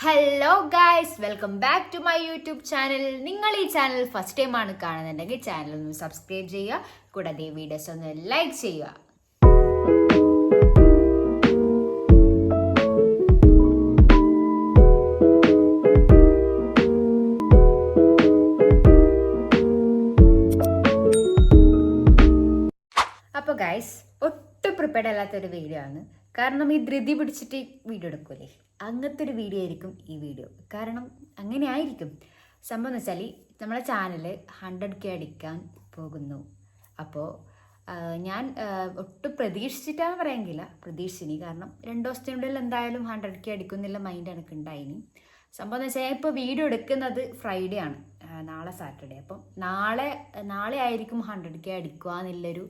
Hello guys, welcome back to my YouTube channel. നിങ്ങൾ ഈ channel first time ആണ് കാണുന്നുണ്ടെങ്കിൽ ചാനൽ ഒന്ന് സബ്സ്ക്രൈബ് ചെയ്യുക, കൂടാതെ ഈ വീഡിയോസ് ഒന്ന് ലൈക്ക് ചെയ്യുക. അപ്പോൾ ഗായ്സ്, ഒട്ടും പ്രിപ്പയർഡ് അല്ലാത്തൊരു വീഡിയോ ആണ്. കാരണം ഈ ധൃതി പിടിച്ചിട്ട് വീഡിയോ എടുക്കൂലേ, അങ്ങനത്തെ ഒരു വീഡിയോ ആയിരിക്കും ഈ വീഡിയോ. കാരണം അങ്ങനെ ആയിരിക്കും. സംഭവം എന്ന് വെച്ചാൽ നമ്മളെ ചാനൽ 100K അടിക്കാൻ പോകുന്നു. അപ്പോൾ ഞാൻ ഒട്ടും പ്രതീക്ഷിച്ചിട്ടാണ് പറയാമെങ്കില്ല, പ്രതീക്ഷിച്ചിനി. കാരണം 2 ദിവസത്തിനുള്ളിൽ എന്തായാലും 100K അടിക്കുന്നില്ല മൈൻഡ് എനിക്ക് ഉണ്ടായിനി. സംഭവം എന്ന് വെച്ചാൽ ഇപ്പോൾ വീഡിയോ എടുക്കുന്നത് ഫ്രൈഡേ ആണ്, നാളെ സാറ്റർഡേ. അപ്പം നാളെ ആയിരിക്കും 100K അടിക്കുക എന്നുള്ളൊരു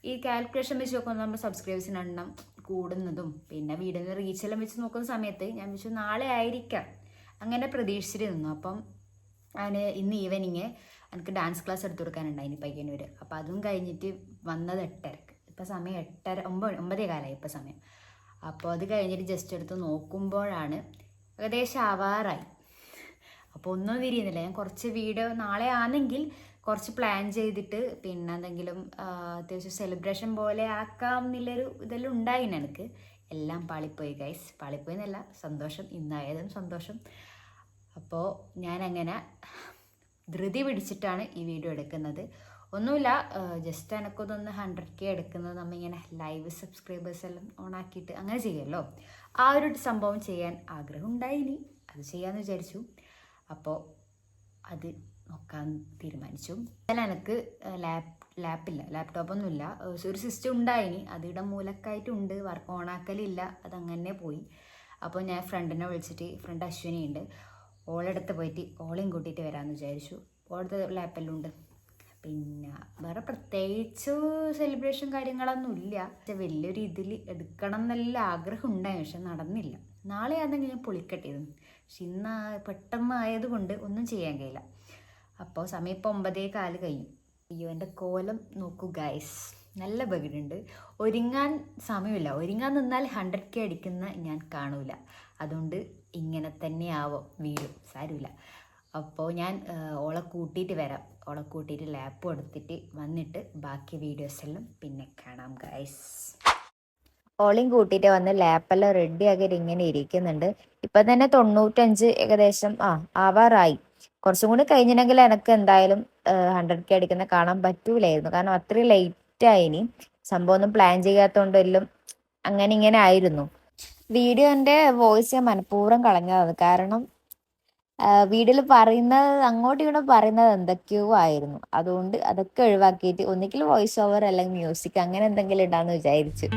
ഈ കാൽക്കുലേഷൻ വെച്ച് നോക്കുമ്പോൾ നമ്മൾ സബ്സ്ക്രൈബേഴ്സിന് എണ്ണം കൂടുന്നതും പിന്നെ വീഡിയോയുടെ റീച്ചെല്ലാം വെച്ച് നോക്കുന്ന സമയത്ത് ഞാൻ വെച്ചു നാളെ ആയിരിക്കാം അങ്ങനെ പ്രതീക്ഷിച്ചിട്ട് നിന്നു. അപ്പം ഞാൻ ഇന്ന് ഈവനിങ് എനിക്ക് ഡാൻസ് ക്ലാസ് എടുത്തു കൊടുക്കാനുണ്ടായിന് പയ്യന്നൂർ. അപ്പം അതും കഴിഞ്ഞിട്ട് വന്നത് 8:30. ഇപ്പം സമയം 9:15 ഇപ്പം സമയം. അപ്പോൾ അത് കഴിഞ്ഞിട്ട് ജസ്റ്റ് എടുത്ത് നോക്കുമ്പോഴാണ് ഏകദേശം ആവാറായി. അപ്പോൾ ഒന്നും തിരിയുന്നില്ല. ഞാൻ കുറച്ച് വീഡിയോ നാളെ ആണെങ്കിൽ കുറച്ച് പ്ലാൻ ചെയ്തിട്ട് പിന്നെ എന്തെങ്കിലും അത്യാവശ്യം സെലിബ്രേഷൻ പോലെ ആക്കാം എന്നുള്ളൊരു ഇതെല്ലാം ഉണ്ടായിന് എനിക്ക്. എല്ലാം പാളിപ്പോയി ഗൈസ്. പാളിപ്പോയി എന്നല്ല, സന്തോഷം, ഇന്നായതും സന്തോഷം. അപ്പോൾ ഞാനങ്ങനെ ധൃതി പിടിച്ചിട്ടാണ് ഈ വീഡിയോ എടുക്കുന്നത്. ഒന്നുമില്ല, ജസ്റ്റ് എനക്കൊന്നൊന്ന് 100K എടുക്കുന്നത് നമ്മളിങ്ങനെ ലൈവ് സബ്സ്ക്രൈബേഴ്സ് എല്ലാം ഓണാക്കിയിട്ട് അങ്ങനെ ചെയ്യുമല്ലോ. ആ ഒരു സംഭവം ചെയ്യാൻ ആഗ്രഹം ഉണ്ടായിനി, അത് ചെയ്യാമെന്ന് വിചാരിച്ചു. അപ്പോൾ അത് നോക്കാൻ തീരുമാനിച്ചു. അതിൽ എനിക്ക് ലാപ്ടോപ്പൊന്നുമില്ല, ഒരു സിസ്റ്റം ഉണ്ടായിനി, അതിവിടെ മൂലക്കായിട്ടുണ്ട്, വർക്ക് ഓണാക്കലില്ല, അതങ്ങനെ പോയി. അപ്പോൾ ഞാൻ ഫ്രണ്ടിനെ വിളിച്ചിട്ട്, ഫ്രണ്ട് അശ്വിനി ഉണ്ട്, ഓളെടുത്ത് പോയിട്ട് ഓളെയും കൂട്ടിയിട്ട് വരാമെന്ന് വിചാരിച്ചു. ഓളത്തെ ലാപ്പെല്ലാം ഉണ്ട്. പിന്നെ വേറെ പ്രത്യേകിച്ച് സെലിബ്രേഷൻ കാര്യങ്ങളൊന്നും ഇല്ല. വലിയൊരു ഇതിൽ എടുക്കണം എന്നല്ല ആഗ്രഹം ഉണ്ടായി, പക്ഷെ നടന്നില്ല. നാളെ ആണെങ്കിൽ ഞാൻ പൊളിക്കട്ടിയിരുന്നു, പക്ഷെ ഇന്ന് പെട്ടെന്ന് ആയതുകൊണ്ട് ഒന്നും ചെയ്യാൻ കഴിയില്ല. അപ്പോൾ സമയം ഇപ്പോൾ 9:15 കഴിഞ്ഞു. അയ്യോ, എൻ്റെ കോലം നോക്കൂ ഗൈസ്, നല്ല ബഗിടുണ്ട്. ഒരുങ്ങാൻ സമയമില്ല. ഒരുങ്ങാൻ നിന്നാൽ 100K അടിക്കുന്ന ഞാൻ കാണൂല. അതുകൊണ്ട് ഇങ്ങനെ തന്നെ ആവും വീഡിയോ, സാരമില്ല. അപ്പോൾ ഞാൻ ഓളെ കൂട്ടിയിട്ട് വരാം. ഓളെ കൂട്ടിയിട്ട് ലാപ്പ് എടുത്തിട്ട് വന്നിട്ട് ബാക്കി വീഡിയോസ് എല്ലാം പിന്നെ കാണാം ഗൈസ്. ഓളയും കൂട്ടിയിട്ട് വന്ന് ലാപ്പെല്ലാം റെഡി ആക്കിയിട്ട് ഇങ്ങനെ ഇരിക്കുന്നുണ്ട്. ഇപ്പം തന്നെ 95 ഏകദേശം ആവാറായി. കുറച്ചും കൂടി കഴിഞ്ഞിട്ടുണ്ടെങ്കിൽ എനിക്ക് എന്തായാലും 100K അടിക്കുന്ന കാണാൻ പറ്റൂലായിരുന്നു. കാരണം അത്രയും ലേറ്റ് ആയിനി. സംഭവം ഒന്നും പ്ലാൻ ചെയ്യാത്തതുകൊണ്ട് എല്ലാം അങ്ങനെ ഇങ്ങനെ ആയിരുന്നു. വീഡിയോൻ്റെ വോയിസ് ഞാൻ മനഃപൂർവ്വം കളഞ്ഞതാണ്. കാരണം വീഡിയോയിൽ പറയുന്നത് അങ്ങോട്ടും ഇങ്ങോട്ടും പറയുന്നത് എന്തൊക്കെയോ ആയിരുന്നു. അതുകൊണ്ട് അതൊക്കെ ഒഴിവാക്കിയിട്ട് ഒന്നുകിൽ വോയിസ് ഓവർ അല്ലെങ്കിൽ മ്യൂസിക് അങ്ങനെ എന്തെങ്കിലും ഇടാന്ന് വിചാരിച്ചു.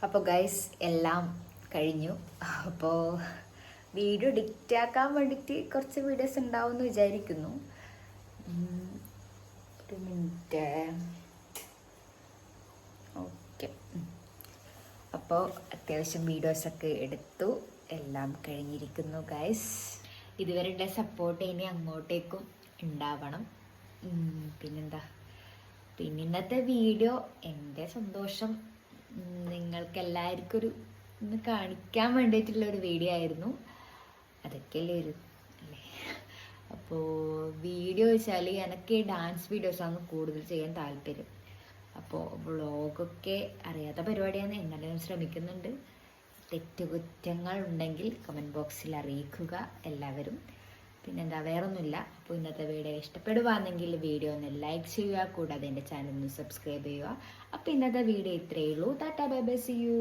അപ്പോൾ ഗൈസ് എല്ലാം കഴിഞ്ഞു. അപ്പോൾ വീഡിയോ എഡിറ്റ് ആക്കാൻ വേണ്ടിയിട്ട് കുറച്ച് വീഡിയോസ് ഉണ്ടാവും എന്ന് വിചാരിക്കുന്നു. ഒരു മിനിറ്റ്. ഓക്കെ, അപ്പോൾ അത്യാവശ്യം വീഡിയോസൊക്കെ എടുത്തു, എല്ലാം കഴിഞ്ഞിരിക്കുന്നു ഗൈസ്. ഇതുവരെ സപ്പോർട്ട് ഇനി അങ്ങോട്ടേക്കും ഉണ്ടാവണം. പിന്നെന്താ, പിന്നെ ഇന്നത്തെ വീഡിയോ എൻ്റെ സന്തോഷം നിങ്ങൾക്ക് എല്ലാവർക്കും ഒന്ന് കാണിക്കാൻ വേണ്ടിയിട്ടുള്ളൊരു വീഡിയോ ആയിരുന്നു. അതൊക്കെയല്ലേ അല്ലേ. അപ്പോൾ വീഡിയോ വെച്ചാൽ എനിക്ക് ഡാൻസ് വീഡിയോസാണ് കൂടുതൽ ചെയ്യാൻ താല്പര്യം. അപ്പോൾ വ്ളോഗൊക്കെ അറിയാത്ത പരിപാടിയാണ്, എന്നാലും ശ്രമിക്കുന്നുണ്ട്. തെറ്റുകുറ്റങ്ങൾ ഉണ്ടെങ്കിൽ കമൻറ്റ് ബോക്സിൽ അറിയിക്കുക എല്ലാവരും. പിന്നെന്താ, വേറൊന്നുമില്ല. അപ്പോൾ ഇന്നത്തെ വീഡിയോ ഇഷ്ടപ്പെടുവാണെങ്കിൽ വീഡിയോ ഒന്ന് ലൈക്ക് ചെയ്യുക, കൂടാതെ എൻ്റെ ചാനൽ ഒന്ന് സബ്സ്ക്രൈബ് ചെയ്യുക. അപ്പോൾ ഇന്നത്തെ വീഡിയോ ഇത്രയേ ഉള്ളൂ. Tata, bye bye, see U.